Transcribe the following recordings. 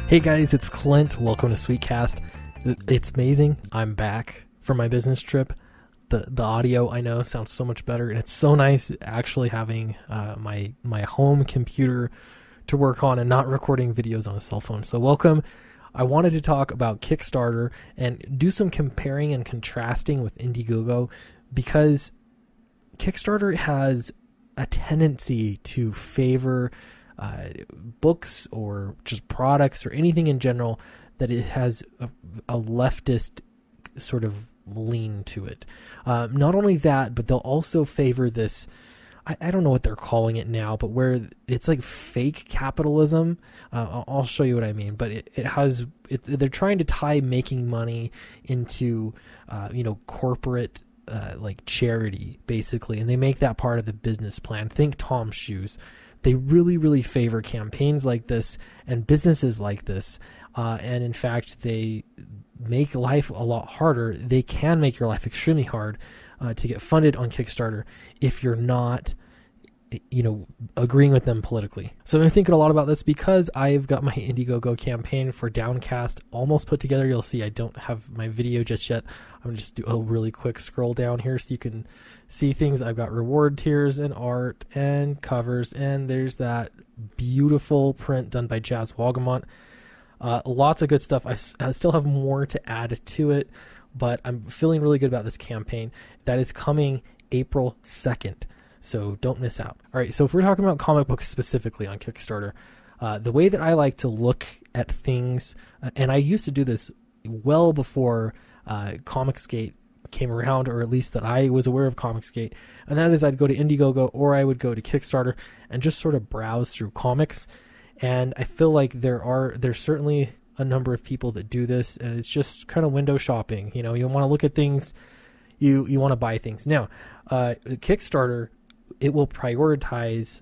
Hey guys, it's Clint. Welcome to Sweetcast. It's amazing. I'm back from my business trip. The audio, I know, sounds so much better, and it's so nice actually having my home computer to work on and not recording videos on a cell phone. So welcome. I wanted to talk about KickStarter and do some comparing and contrasting with IndieGoGo, because KickStarter has a tendency to favor books or just products or anything in general that it has a leftist sort of lean to it. Not only that, but they'll also favor this, I don't know what they're calling it now, but where it's like fake capitalism. I'll show you what I mean, but they're trying to tie making money into corporate like charity, basically, and they make that part of the business plan. Think Tom's Shoes. They really, really favor campaigns like this and businesses like this. And in fact, they make life a lot harder. They can make your life extremely hard to get funded on Kickstarter if you're not, agreeing with them politically. So I'm thinking a lot about this because I've got my IndieGoGo campaign for Downcast almost put together. You'll see I don't have my video just yet. I'm going to just do a really quick scroll down here so you can see things. I've got reward tiers and art and covers, and there's that beautiful print done by Jazz Wagamont. Lots of good stuff. I still have more to add to it, but I'm feeling really good about this campaign. That is coming April 2nd. So don't miss out. All right, so if we're talking about comic books specifically on Kickstarter, the way that I like to look at things, and I used to do this well before Comicsgate came around, or at least that I was aware of Comicsgate, and that is I'd go to IndieGoGo or I would go to Kickstarter and just sort of browse through comics. And I feel like there's certainly a number of people that do this, and it's just kind of window shopping. You want to look at things, you want to buy things. Now, Kickstarter, it will prioritize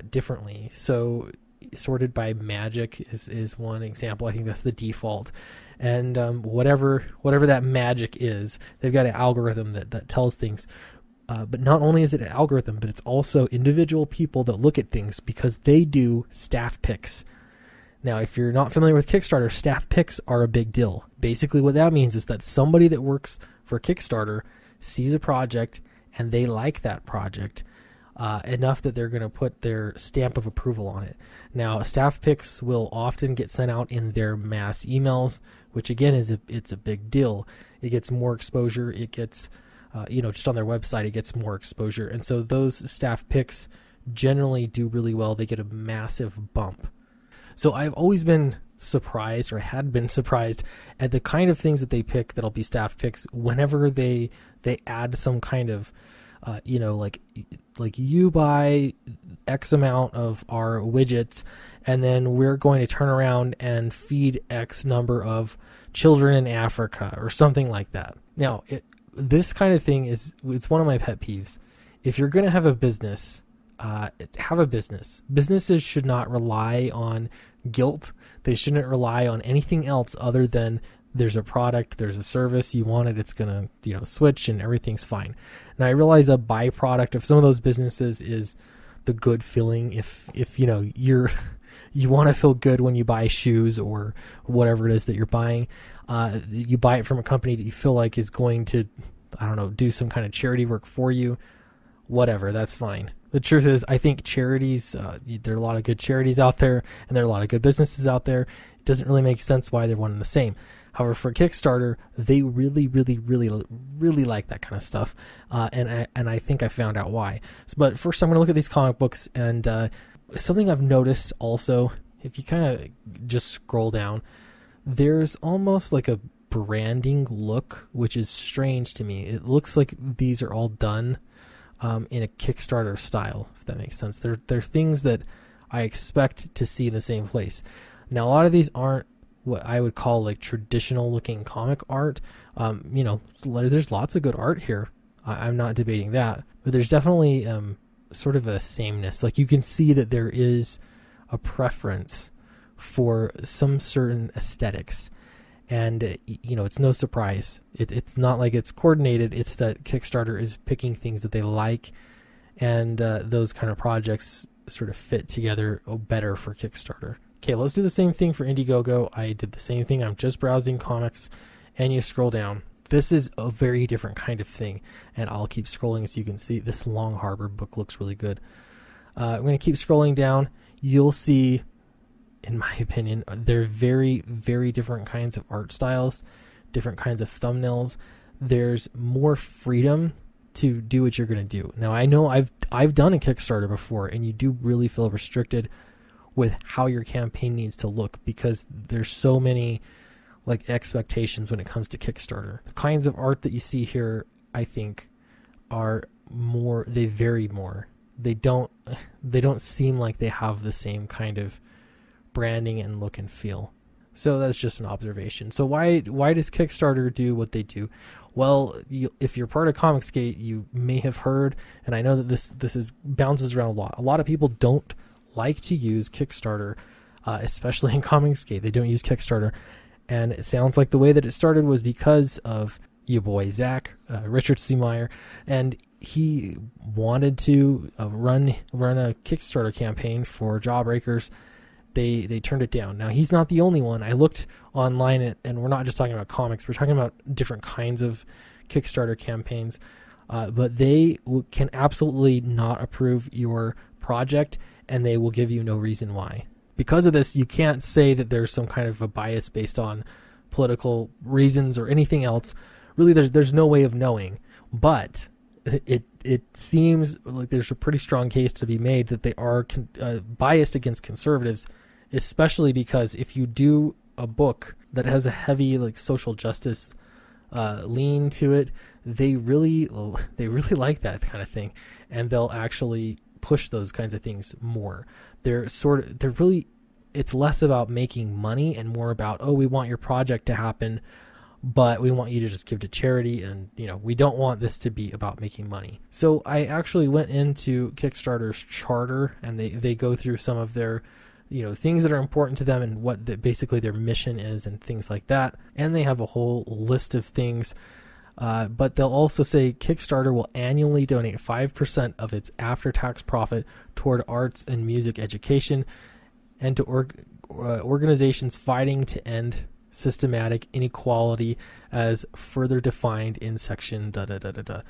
differently. So sorted by magic is one example. I think that's the default. And whatever that magic is, they've got an algorithm that tells things. But not only is it an algorithm, but it's also individual people that look at things because they do staff picks. Now, if you're not familiar with Kickstarter, staff picks are a big deal. Basically, what that means is that somebody that works for Kickstarter sees a project and they like that project enough that they're going to put their stamp of approval on it. Now, staff picks will often get sent out in their mass emails, which again it's a big deal. It gets more exposure. It gets just on their website, it gets more exposure. And so those staff picks generally do really well. They get a massive bump. So I've always been surprised, or had been surprised, at the kind of things that they pick that'll be staff picks whenever they add some kind of, like you buy X amount of our widgets, and then we're going to turn around and feed X number of children in Africa or something like that. Now, this kind of thing it's one of my pet peeves. If you're going to have a business, have a business. Businesses should not rely on guilt. They shouldn't rely on anything else other than there's a product, there's a service, you want it, it's going to, switch and everything's fine. Now, I realize a byproduct of some of those businesses is the good feeling. If you want to feel good when you buy shoes or whatever it is that you're buying, you buy it from a company that you feel like is going to, do some kind of charity work for you, whatever, that's fine. The truth is, I think charities, there are a lot of good charities out there, and there are a lot of good businesses out there. It doesn't really make sense why they're one and the same. However, for Kickstarter, they really, really, really, really like that kind of stuff, and I think I found out why. But first, I'm going to look at these comic books, and something I've noticed also, if you kind of just scroll down, there's almost like a branding look, which is strange to me. It looks like these are all done in a Kickstarter style, if that makes sense. They're things that I expect to see in the same place. Now, a lot of these aren't what I would call like traditional looking comic art. There's lots of good art here. I'm not debating that, but there's definitely sort of a sameness. Like, you can see that there is a preference for some certain aesthetics, and it's no surprise. It's not like it's coordinated. It's that Kickstarter is picking things that they like, and those kind of projects sort of fit together better for Kickstarter. Okay, let's do the same thing for IndieGoGo. I did the same thing. I'm just browsing comics, and you scroll down. This is a very different kind of thing, and I'll keep scrolling so you can see. This Long Harbor book looks really good. I'm going to keep scrolling down. You'll see, in my opinion, they're very, very different kinds of art styles, different kinds of thumbnails. There's more freedom to do what you're going to do. Now, I know I've done a Kickstarter before, and you do really feel restricted with how your campaign needs to look because there's so many like expectations when it comes to Kickstarter. The kinds of art that you see here, I think, are more, they vary more. They don't seem like they have the same kind of branding and look and feel. So that's just an observation. So why does Kickstarter do what they do? Well, if you're part of Comicsgate, you may have heard, and I know that this bounces around a lot. A lot of people don't like to use Kickstarter, especially in Comicsgate. They don't use Kickstarter, and it sounds like the way that it started was because of your boy Zach, Richard C. Meyer, and he wanted to run a Kickstarter campaign for Jawbreakers. They turned it down. Now, he's not the only one. I looked online, and we're not just talking about comics. We're talking about different kinds of Kickstarter campaigns. But they can absolutely not approve your project, and they will give you no reason why. Because of this, you can't say that there's some kind of a bias based on political reasons or anything else. Really, there's no way of knowing. But it seems like there's a pretty strong case to be made that they are biased against conservatives, especially because if you do a book that has a heavy like social justice lean to it, they really like that kind of thing, and they'll actually push those kinds of things more. It's less about making money and more about, oh, we want your project to happen, but we want you to just give to charity, and we don't want this to be about making money. So I actually went into Kickstarter's charter, and they go through some of their things that are important to them and what basically their mission is and things like that. And they have a whole list of things, but they'll also say Kickstarter will annually donate 5% of its after-tax profit toward arts and music education and to organizations fighting to end systematic inequality as further defined in section da-da-da-da-da.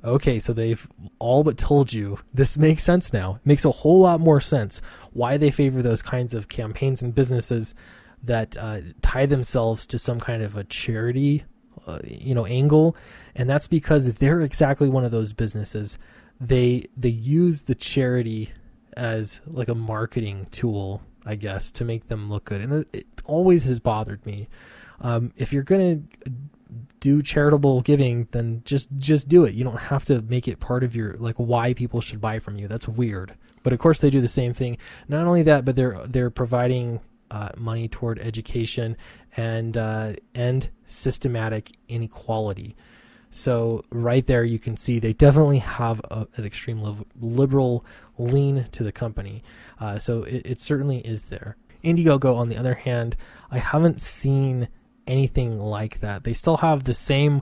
Okay, so they've all but told you. This makes sense now. It makes a whole lot more sense why they favor those kinds of campaigns and businesses that tie themselves to some kind of a charity angle. And that's because they're exactly one of those businesses. They use the charity as like a marketing tool, I guess, to make them look good. And it always has bothered me. If you're going to do charitable giving, then just do it. You don't have to make it part of your why people should buy from you. That's weird. But of course they do the same thing. Not only that, but they're providing money toward education and systematic inequality. So right there you can see they definitely have an extreme liberal lean to the company. So it certainly is there. IndieGoGo, on the other hand, I haven't seen anything like that. They still have the same,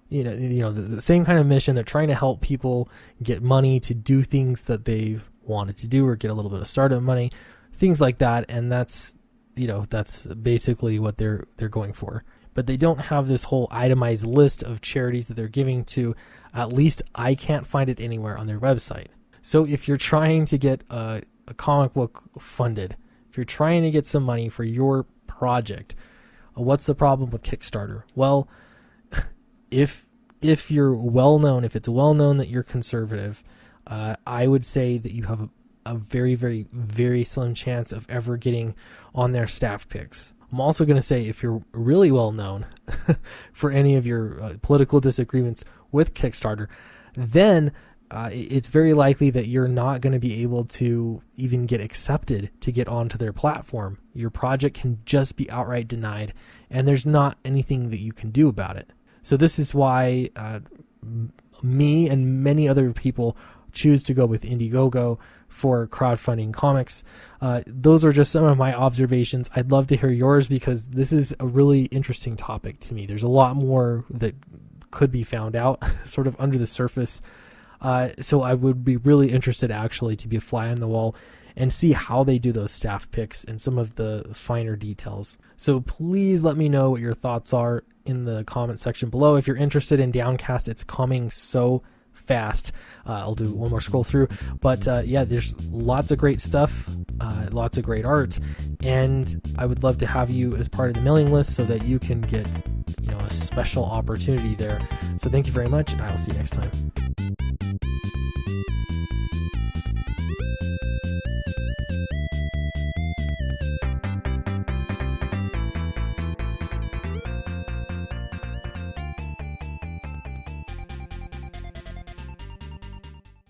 the same kind of mission. They're trying to help people get money to do things that they wanted to do or get a little bit of startup money, things like that. And that's basically what they're going for. But they don't have this whole itemized list of charities that they're giving to. At least I can't find it anywhere on their website. So if you're trying to get a comic book funded, if you're trying to get some money for your project, what's the problem with Kickstarter? Well, if you're well known, if it's well known that you're conservative, I would say that you have a very, very, very slim chance of ever getting on their staff picks. I'm also going to say if you're really well known for any of your political disagreements with Kickstarter, then it's very likely that you're not going to be able to even get accepted to get onto their platform. Your project can just be outright denied, and there's not anything that you can do about it. So this is why me and many other people choose to go with IndieGoGo for crowdfunding comics. Those are just some of my observations. I'd love to hear yours because this is a really interesting topic to me. There's a lot more that could be found out sort of under the surface. So I would be really interested actually to be a fly on the wall and see how they do those staff picks and some of the finer details. So please let me know what your thoughts are in the comment section below. If you're interested in Downcast, it's coming so fast. I'll do one more scroll through, but yeah, there's lots of great stuff, lots of great art, and I would love to have you as part of the mailing list so that you can get, a special opportunity there. So thank you very much, and I will see you next time.